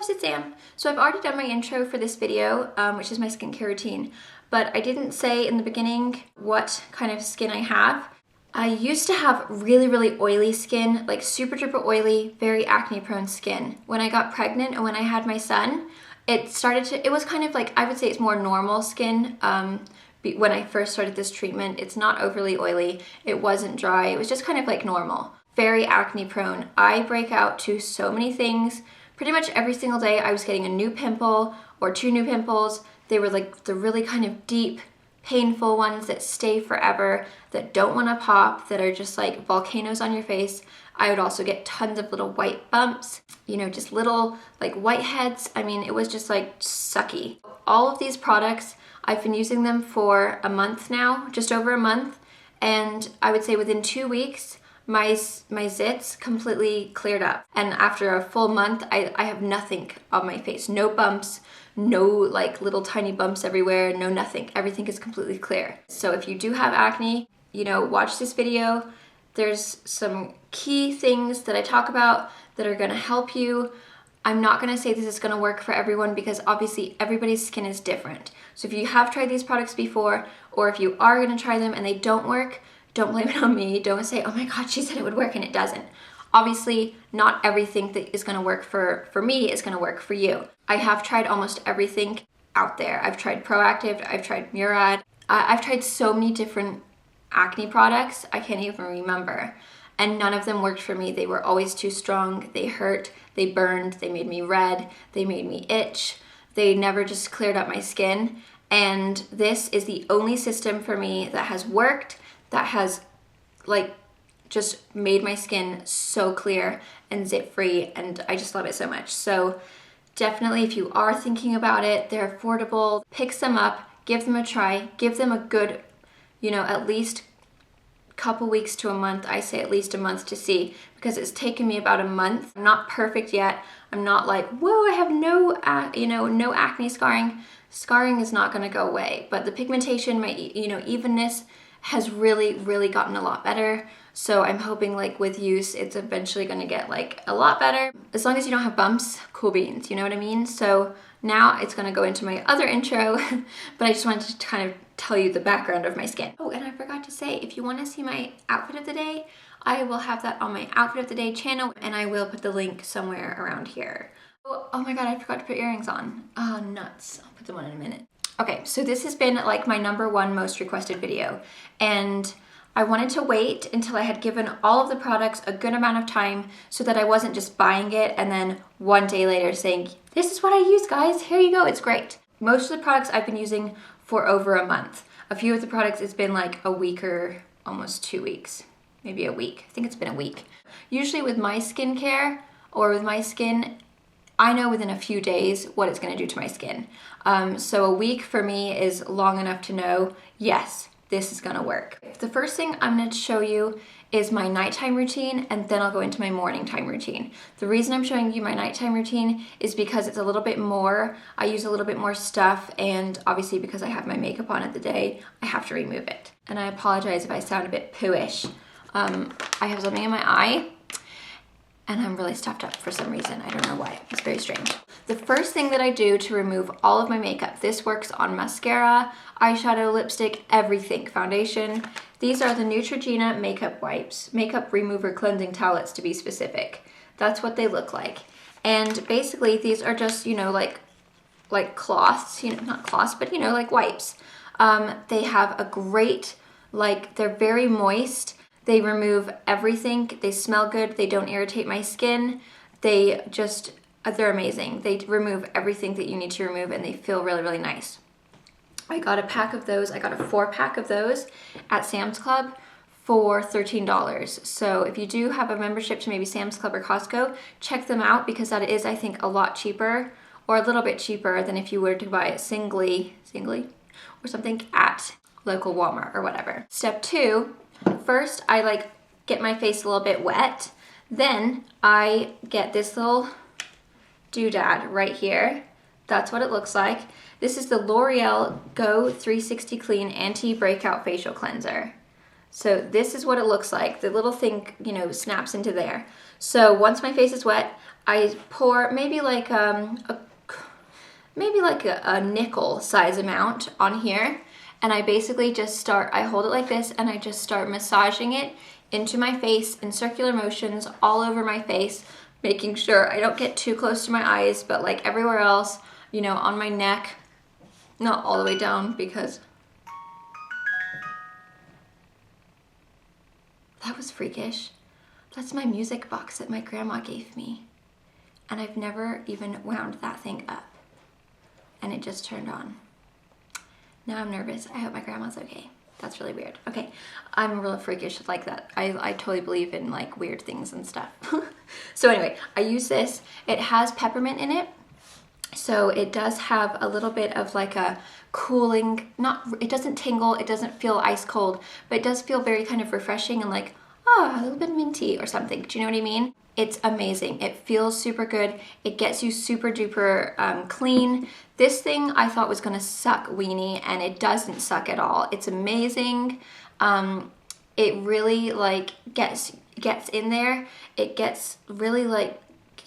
loves, it's Sam. So I've already done my intro for this video, which is my skincare routine, but I didn't say in the beginning what kind of skin I have. I used to have really, really oily skin, like super duper oily, very acne prone skin. When I got pregnant and when I had my son, it was kind of like, I would say it's more normal skin. When I first started this treatment, it's not overly oily, it wasn't dry, it was just kind of like normal. Very acne prone. I break out to so many things. Pretty much every single day I was getting a new pimple or 2 new pimples. They were like the really kind of deep, painful ones that stay forever, that don't want to pop, that are just like volcanoes on your face. I would also get tons of little white bumps, you know, just little like whiteheads. I mean, it was just like sucky. All of these products, I've been using them for a month now, just over a month. And I would say within 2 weeks, my zits completely cleared up. And after a full month, I have nothing on my face. No bumps, no like little tiny bumps everywhere, no nothing. Everything is completely clear. So if you do have acne, you know, watch this video. There's some key things that I talk about that are gonna help you. I'm not gonna say this is gonna work for everyone because obviously everybody's skin is different. So if you have tried these products before, or if you are gonna try them and they don't work, don't blame it on me. Don't say, oh my God, she said it would work and it doesn't. Obviously, not everything that is gonna work for me is gonna work for you. I have tried almost everything out there. I've tried Proactive, I've tried Murad. I've tried so many different acne products, I can't even remember. And none of them worked for me. They were always too strong, they hurt, they burned, they made me red, they made me itch. They never just cleared up my skin. And this is the only system for me that has worked, that has like just made my skin so clear and zit free, and I just love it so much. So definitely, if you are thinking about it, they're affordable, pick some up, give them a try, give them a good, you know, at least couple weeks to a month. I say at least a month to see, because it's taken me about a month. I'm not perfect yet. I'm not like, whoa, I have no, no acne scarring. Scarring is not gonna go away, but the pigmentation, my, evenness has really, really gotten a lot better. So I'm hoping like with use, it's eventually gonna get like a lot better. As long as you don't have bumps, cool beans, you know what I mean? So now it's gonna go into my other intro, but I just wanted to kind of tell you the background of my skin. Oh, and I forgot to say, if you wanna see my outfit of the day, I will have that on my outfit of the day channel, and I will put the link somewhere around here. Oh my God, I forgot to put earrings on. Oh, nuts. I'll put them on in a minute. Okay, so this has been like my #1 most requested video, and I wanted to wait until I had given all of the products a good amount of time so that I wasn't just buying it and then one day later saying, this is what I use, guys, here you go, it's great. Most of the products I've been using for over a month. A few of the products it's been like a week or almost 2 weeks, maybe a week. I think it's been a week. Usually with my skincare or with my skin, I know within a few days what it's gonna do to my skin. So a week for me is long enough to know, yes, this is gonna work. The first thing I'm gonna show you is my nighttime routine, and then I'll go into my morning time routine. The reason I'm showing you my nighttime routine is because it's a little bit more, I use a little bit more stuff, and obviously because I have my makeup on at the day, I have to remove it. And I apologize if I sound a bit pooish. I have something in my eye, and I'm really stuffed up for some reason. I don't know why, it's very strange. The first thing that I do to remove all of my makeup, this works on mascara, eyeshadow, lipstick, everything, foundation. These are the Nuetrogena makeup wipes, makeup remover cleansing towelettes to be specific. That's what they look like. And basically these are just, like cloths, not cloths, but like wipes. They have a great, they're very moist. They remove everything. They smell good. They don't irritate my skin. They're amazing. They remove everything that you need to remove, and they feel really, really nice. I got a pack of those. I got a 4-pack of those at Sam's Club for $13. So if you do have a membership to maybe Sam's Club or Costco, check them out, because that is, I think, a lot cheaper, or a little bit cheaper than if you were to buy it singly or something at local Walmart or whatever. Step 2, first I get my face a little bit wet. Then I get this little doodad right here. That's what it looks like. This is the L'Oreal Go 360 Clean Anti-Breakout Facial Cleanser. So this is what it looks like. The little thing, you know, snaps into there. So once my face is wet, I pour maybe like a nickel size amount on here. And I basically just I hold it like this and I just start massaging it into my face in circular motions all over my face, making sure I don't get too close to my eyes, but like everywhere else, you know, on my neck, not all the way down because that was freakish. That's my music box that my grandma gave me. And I've never even wound that thing up. And it just turned on. Now I'm nervous. I hope my grandma's okay. That's really weird. Okay, I'm real freakish like that. I totally believe in like weird things and stuff. So anyway, I use this. It has peppermint in it. So it does have a little bit of like a cooling, it doesn't tingle, it doesn't feel ice cold, but it does feel very kind of refreshing and like, oh, a little bit minty or something. Do you know what I mean? It's amazing. It feels super good. It gets you super duper clean. This thing I thought was gonna suck weenie, and it doesn't suck at all. It's amazing. It really like gets in there. It gets really like,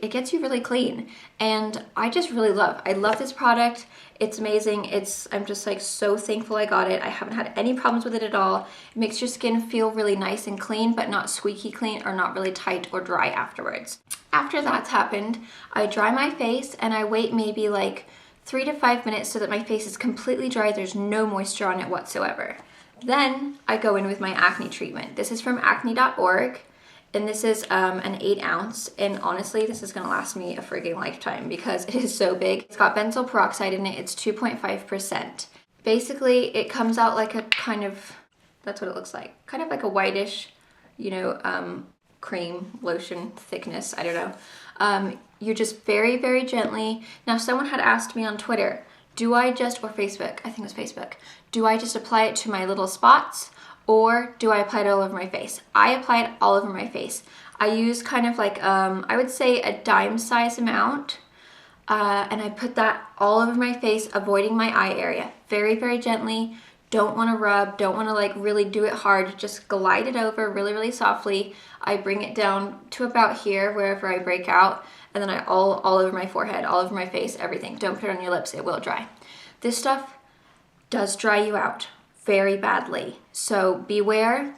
it gets you really clean, and I just really I love this product. It's amazing. I'm just like so thankful I got it. I haven't had any problems with it at all. It makes your skin feel really nice and clean, but not squeaky clean or not really tight or dry afterwards. After that's happened, I dry my face and I wait maybe like 3 to 5 minutes so that my face is completely dry. There's no moisture on it whatsoever. Then I go in with my acne treatment. This is from acne.org. And this is an 8 ounce, and honestly, this is gonna last me a frigging lifetime because it is so big. It's got benzoyl peroxide in it, it's 2.5%. Basically, it comes out like a kind of, that's what it looks like. Kind of like a whitish, you know, cream, lotion thickness, I don't know. You just very, very gently. Now, someone had asked me on Twitter, or Facebook, I think it was Facebook, do I just apply it to my little spots? Or do I apply it all over my face? I apply it all over my face. I use kind of like, I would say a dime size amount. And I put that all over my face, avoiding my eye area. Very, very gently. Don't want to rub, don't want to like really do it hard. Just glide it over really, really softly. I bring it down to about here, wherever I break out. And then I all over my forehead, all over my face, everything. Don't put it on your lips, it will dry. This stuff does dry you out very badly. So beware.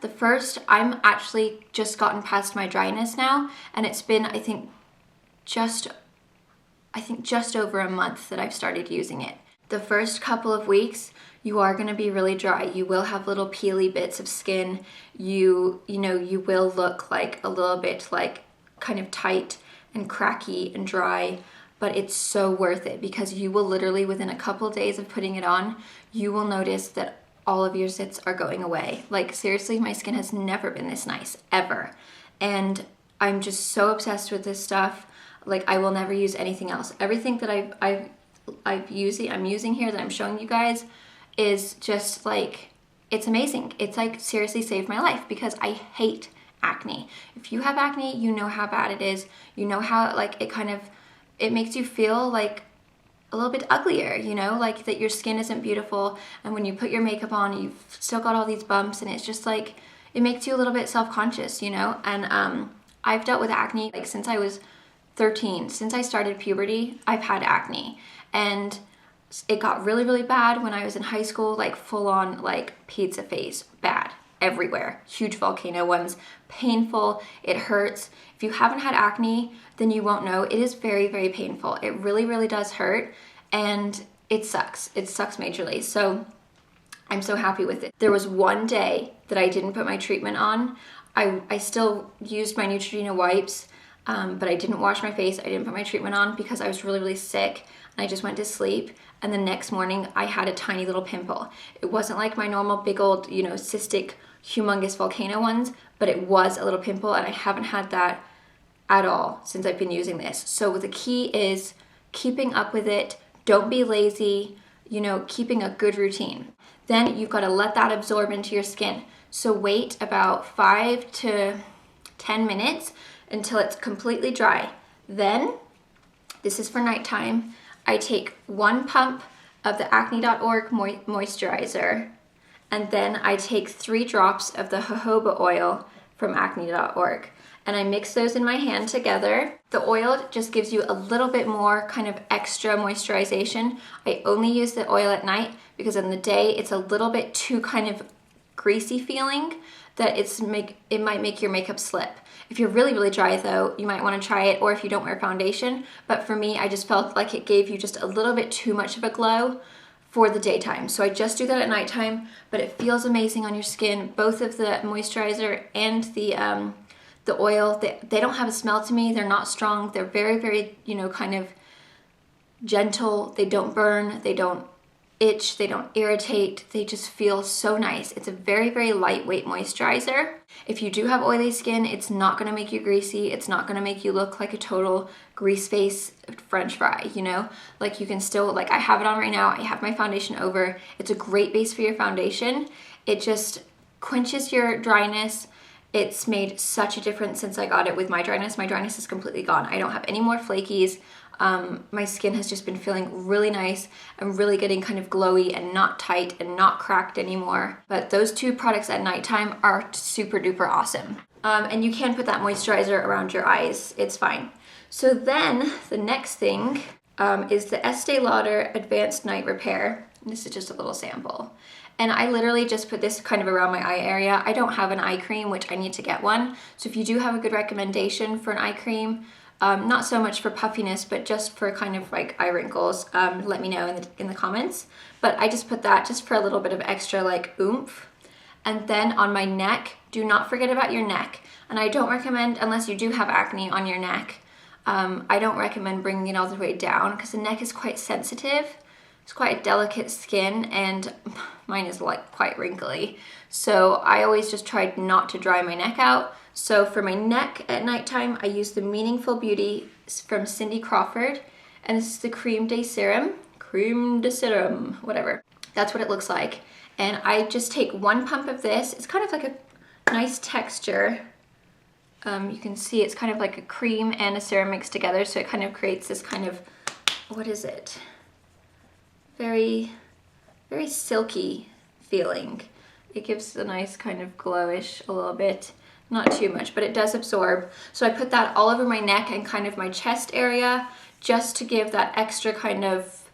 I'm actually just gotten past my dryness now, and it's been, I think just over a month that I've started using it. The first couple of weeks, you are gonna be really dry. You will have little peely bits of skin. You will look like a little bit like kind of tight and cracky and dry, but it's so worth it because you will literally, within a couple of days of putting it on, you will notice that all of your zits are going away. Like seriously, my skin has never been this nice, ever. And I'm just so obsessed with this stuff. Like I will never use anything else. Everything that I'm using here that I'm showing you guys is just like, it's amazing. It's like seriously saved my life because I hate acne. If you have acne, you know how bad it is. You know how like it makes you feel like a little bit uglier, you know, like that your skin isn't beautiful, and when you put your makeup on, you've still got all these bumps, and it's just like, it makes you a little bit self-conscious, you know. And I've dealt with acne like since I was 13. Since I started puberty, I've had acne, and it got really, really bad when I was in high school, like full on like pizza face, bad everywhere, huge volcano ones, painful, it hurts. If you haven't had acne, then you won't know. It is very, very painful. It really, really does hurt, and it sucks. It sucks majorly. So I'm so happy with it. There was one day that I didn't put my treatment on. I still used my Neutrogena wipes, but I didn't wash my face. I didn't put my treatment on because I was really, really sick, and I just went to sleep. And the next morning I had a tiny little pimple. It wasn't like my normal big old, you know, cystic, humongous volcano ones, but it was a little pimple, and I haven't had that at all since I've been using this. So the key is keeping up with it. Don't be lazy, you know, keeping a good routine. Then you've got to let that absorb into your skin. So wait about 5 to 10 minutes until it's completely dry. Then, this is for nighttime, I take 1 pump of the acne.org moisturizer, and then I take 3 drops of the jojoba oil from acne.org. And I mix those in my hand together. The oil just gives you a little bit more kind of extra moisturization. I only use the oil at night because in the day it's a little bit too kind of greasy feeling that it might make your makeup slip. If you're really, really dry though, you might want to try it, or if you don't wear foundation. But for me, I just felt like it gave you just a little bit too much of a glow for the daytime. So I just do that at nighttime, but it feels amazing on your skin. Both of the moisturizer and the oil, they don't have a smell to me. They're not strong. They're very, very, you know, kind of gentle. They don't burn. They don't itch. They don't irritate. They just feel so nice. It's a very, very lightweight moisturizer. If you do have oily skin, it's not going to make you greasy. It's not going to make you look like a total grease face French fry, you know? Like you can still, like I have it on right now. I have my foundation over. It's a great base for your foundation. It just quenches your dryness. It's made such a difference since I got it with my dryness. My dryness is completely gone. I don't have any more flakies. My skin has just been feeling really nice and really getting kind of glowy and not tight and not cracked anymore. But those 2 products at nighttime are super duper awesome. And you can put that moisturizer around your eyes. It's fine. So then the next thing is the Estee Lauder Advanced Night Repair. This is just a little sample. And I literally just put this kind of around my eye area. I don't have an eye cream, which I need to get one. So if you do have a good recommendation for an eye cream, not so much for puffiness, but just for kind of like eye wrinkles, let me know in the comments. But I just put that just for a little bit of extra like oomph. And then on my neck, do not forget about your neck. And I don't recommend, unless you do have acne on your neck, I don't recommend bringing it all the way down because the neck is quite sensitive. It's quite a delicate skin and mine is like quite wrinkly. So I always just tried not to dry my neck out. So for my neck at nighttime, I use the Meaningful Beauty from Cindy Crawford. And this is the Creme de Serum, whatever. That's what it looks like. And I just take 1 pump of this. It's kind of like a nice texture. You can see it's kind of like a cream and a serum mixed together. So it kind of creates this kind of, what is it? Very, very silky feeling. It gives a nice kind of glowish a little bit, not too much, but it does absorb. So I put that all over my neck and kind of my chest area just to give that extra kind of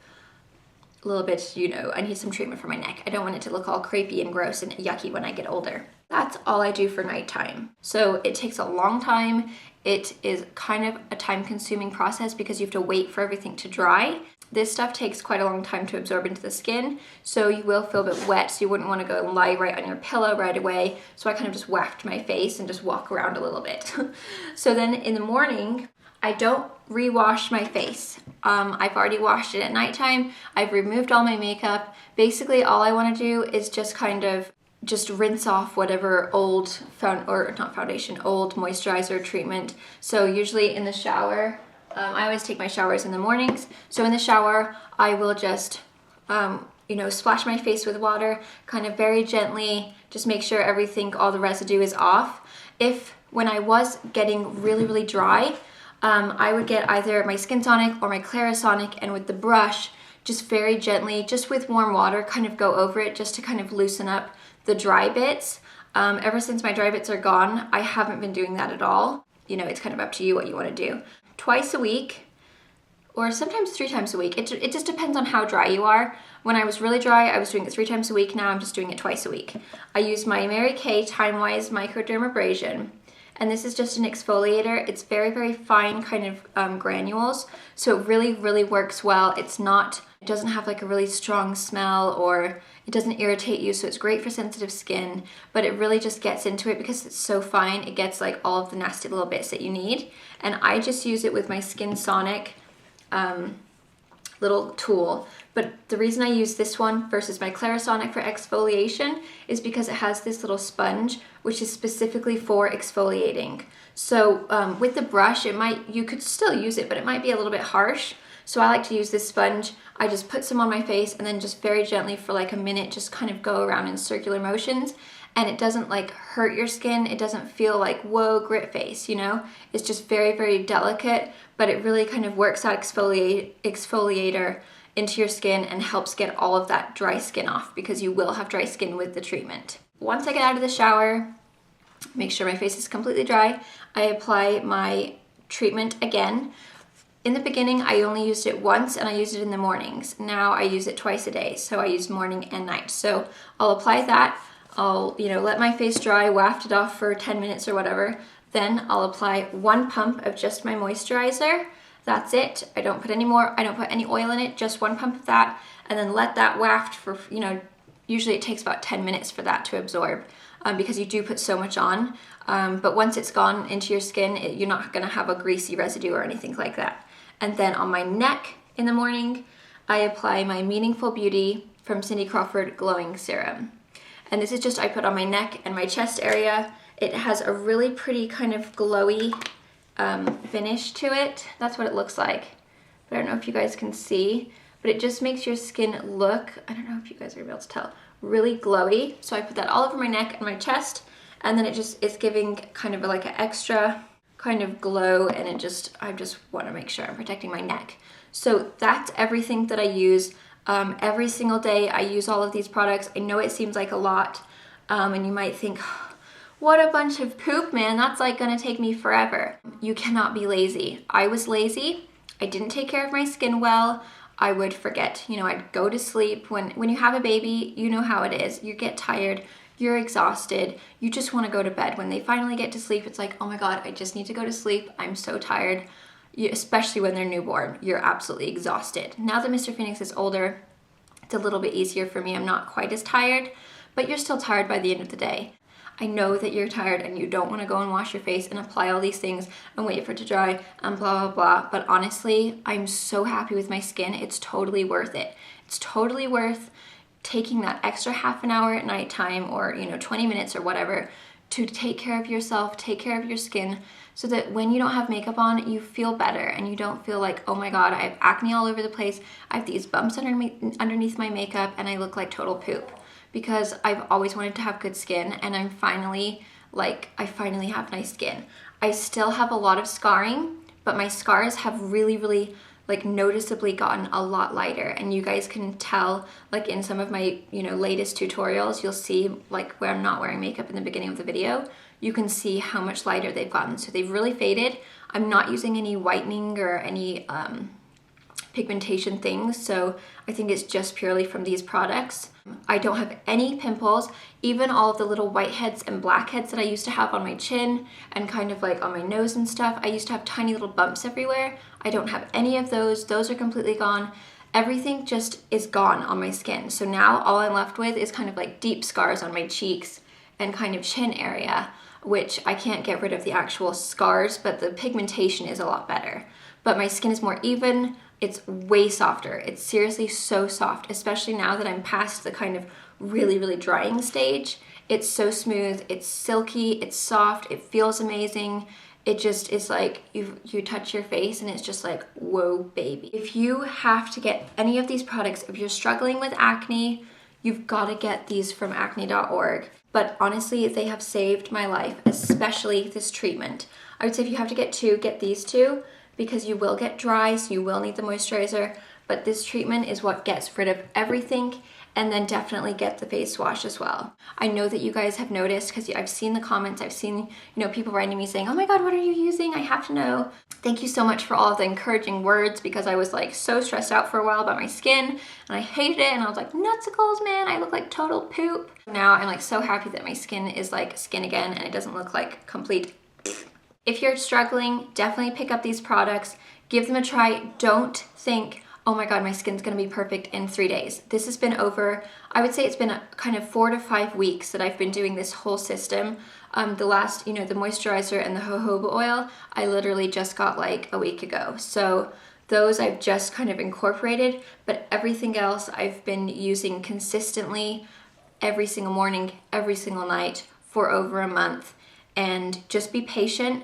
a little bit, you know, I need some treatment for my neck. I don't want it to look all crepey and gross and yucky when I get older. That's all I do for nighttime. So it takes a long time. It is kind of a time-consuming process because you have to wait for everything to dry. This stuff takes quite a long time to absorb into the skin, so you will feel a bit wet, so you wouldn't want to go and lie right on your pillow right away. So I kind of just whacked my face and just walk around a little bit. So then in the morning, I don't rewash my face. I've already washed it at nighttime. I've removed all my makeup. Basically, all I want to do is just kind of just rinse off whatever old old moisturizer treatment. So usually in the shower, I always take my showers in the mornings. So in the shower, I will just, you know, splash my face with water, kind of very gently, just make sure everything, all the residue is off. When I was getting really, really dry, I would get either my Skin Tonic or my Clarisonic, and with the brush, just very gently, just with warm water, kind of go over it just to kind of loosen up the dry bits. Ever since my dry bits are gone, I haven't been doing that at all. You know, it's kind of up to you what you want to do. Twice a week, or sometimes 3 times a week. It just depends on how dry you are. When I was really dry, I was doing it 3 times a week. Now I'm just doing it twice a week. I use my Mary Kay Time-Wise Microdermabrasion, and this is just an exfoliator. It's very, very fine kind of granules, so it really, really works well. It doesn't have like a really strong smell, or it doesn't irritate you, so it's great for sensitive skin, but it really just gets into it because it's so fine. It gets like all of the nasty little bits that you need. And I just use it with my Skin Sonic little tool. But the reason I use this one versus my Clarisonic for exfoliation is because it has this little sponge, which is specifically for exfoliating. So with the brush, you could still use it, but it might be a little bit harsh. So I like to use this sponge. I just put some on my face and then just very gently for like a minute, just kind of go around in circular motions. And it doesn't like hurt your skin. It doesn't feel like, whoa, grit face, you know? It's just very, very delicate, but it really kind of works out exfoliator into your skin and helps get all of that dry skin off, because you will have dry skin with the treatment. Once I get out of the shower, make sure my face is completely dry, I apply my treatment again. In the beginning, I only used it once and I used it in the mornings. Now I use it twice a day, so I use morning and night. So I'll apply that, I'll let my face dry, waft it off for 10 minutes or whatever. Then I'll apply 1 pump of just my moisturizer. That's it. I don't put any more, I don't put any oil in it, just 1 pump of that, and then let that waft for, usually it takes about 10 minutes for that to absorb, because you do put so much on. But once it's gone into your skin, you're not gonna have a greasy residue or anything like that. And then on my neck in the morning, I apply my Meaningful Beauty from Cindy Crawford Glowing Serum. And this is just, I put on my neck and my chest area. It has a really pretty kind of glowy finish to it. That's what it looks like. But I don't know if you guys can see, but it just makes your skin look, I don't know if you guys are able to tell, really glowy. So I put that all over my neck and my chest, and then it's giving kind of like an extra kind of glow, and I just want to make sure I'm protecting my neck. So that's everything that I use. Every single day I use all of these products. I know it seems like a lot, and you might think, what a bunch of poop, man, that's like gonna take me forever. You cannot be lazy. I was lazy. I didn't take care of my skin well. I would forget, I'd go to sleep. When you have a baby, you know how it is. You get tired, you're exhausted, you just want to go to bed. When they finally get to sleep, it's like, oh my God, I just need to go to sleep. I'm so tired. Especially when they're newborn, you're absolutely exhausted. Now that Mr. Phoenix is older, it's a little bit easier for me. I'm not quite as tired, but you're still tired by the end of the day. I know that you're tired and you don't want to go and wash your face and apply all these things and wait for it to dry and blah, blah, blah. But honestly, I'm so happy with my skin. It's totally worth it. It's totally worth taking that extra half an hour at nighttime, or 20 minutes or whatever, to take care of yourself, take care of your skin, so that when you don't have makeup on, you feel better and you don't feel like, oh my God, I have acne all over the place, I have these bumps underneath my makeup, and I look like total poop. Because I've always wanted to have good skin, and I finally have nice skin. I still have a lot of scarring, but my scars have really, really noticeably gotten a lot lighter, and you guys can tell in some of my latest tutorials. You'll see where I'm not wearing makeup in the beginning of the video, you can see how much lighter they've gotten. So they've really faded. I'm not using any whitening or any pigmentation things, so I think it's just purely from these products. I don't have any pimples. Even all of the little whiteheads and blackheads that I used to have on my chin and kind of on my nose and stuff, I used to have tiny little bumps everywhere. I don't have any of those. Those are completely gone. Everything just is gone on my skin. So now all I'm left with is kind of deep scars on my cheeks and kind of chin area, which I can't get rid of the actual scars, but the pigmentation is a lot better. But my skin is more even. It's way softer. It's seriously so soft, especially now that I'm past the kind of really, really drying stage. It's so smooth, it's silky, it's soft, it feels amazing. It just is you touch your face and it's just whoa, baby. If you have to get any of these products, if you're struggling with acne, you've got to get these from acne.org. But honestly, they have saved my life, especially this treatment. I would say if you have to get 2, get these 2. Because you will get dry, so you will need the moisturizer, but this treatment is what gets rid of everything, and then definitely get the face wash as well. I know that you guys have noticed, because I've seen the comments, I've seen people writing me saying, oh my God, what are you using? I have to know. Thank you so much for all of the encouraging words, because I was so stressed out for a while about my skin, and I hated it, and I was like, nutsicles, man, I look like total poop. Now I'm so happy that my skin is skin again, and it doesn't look like complete. If you're struggling, definitely pick up these products, give them a try. Don't think, oh my God, my skin's gonna be perfect in 3 days. This has been I would say it's been a kind of 4 to 5 weeks that I've been doing this whole system. The last, the moisturizer and the jojoba oil, I literally just got a week ago. So those I've just kind of incorporated, but everything else I've been using consistently every single morning, every single night for over a month. And just be patient.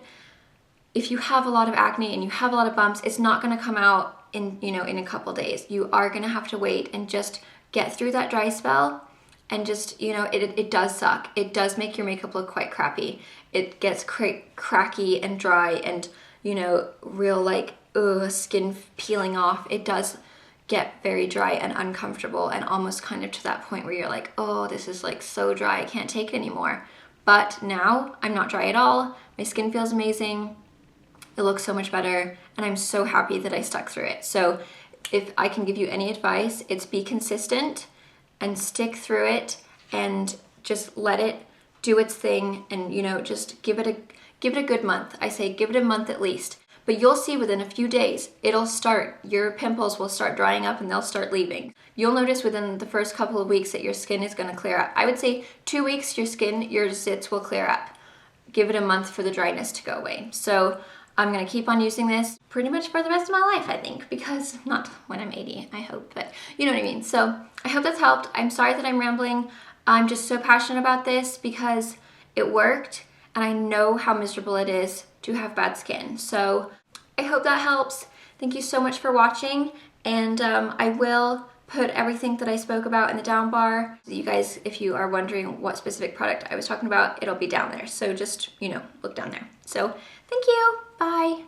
If you have a lot of acne and you have a lot of bumps, it's not gonna come out in a couple days. You are gonna have to wait and just get through that dry spell, and just, it does suck. It does make your makeup look quite crappy. It gets cracky and dry and, real skin peeling off. It does get very dry and uncomfortable and almost kind of to that point where you're like, oh, this is like so dry, I can't take it anymore. But now I'm not dry at all. My skin feels amazing. It looks so much better, and I'm so happy that I stuck through it. So if I can give you any advice, it's be consistent and stick through it and just let it do its thing, and you know, just give it a good month. I say give it a month at least. But you'll see within a few days, your pimples will start drying up and they'll start leaving. You'll notice within the first couple of weeks that your skin is gonna clear up. I would say 2 weeks, your zits will clear up. Give it a month for the dryness to go away. So I'm gonna keep on using this pretty much for the rest of my life, I think, because not when I'm 80, I hope, but you know what I mean. So I hope that's helped. I'm sorry that I'm rambling. I'm just so passionate about this because it worked, and I know how miserable it is to have bad skin. So I hope that helps. Thank you so much for watching, and I will put everything that I spoke about in the down bar. You guys, if you are wondering what specific product I was talking about, it'll be down there. So just, you know, look down there. So thank you, bye.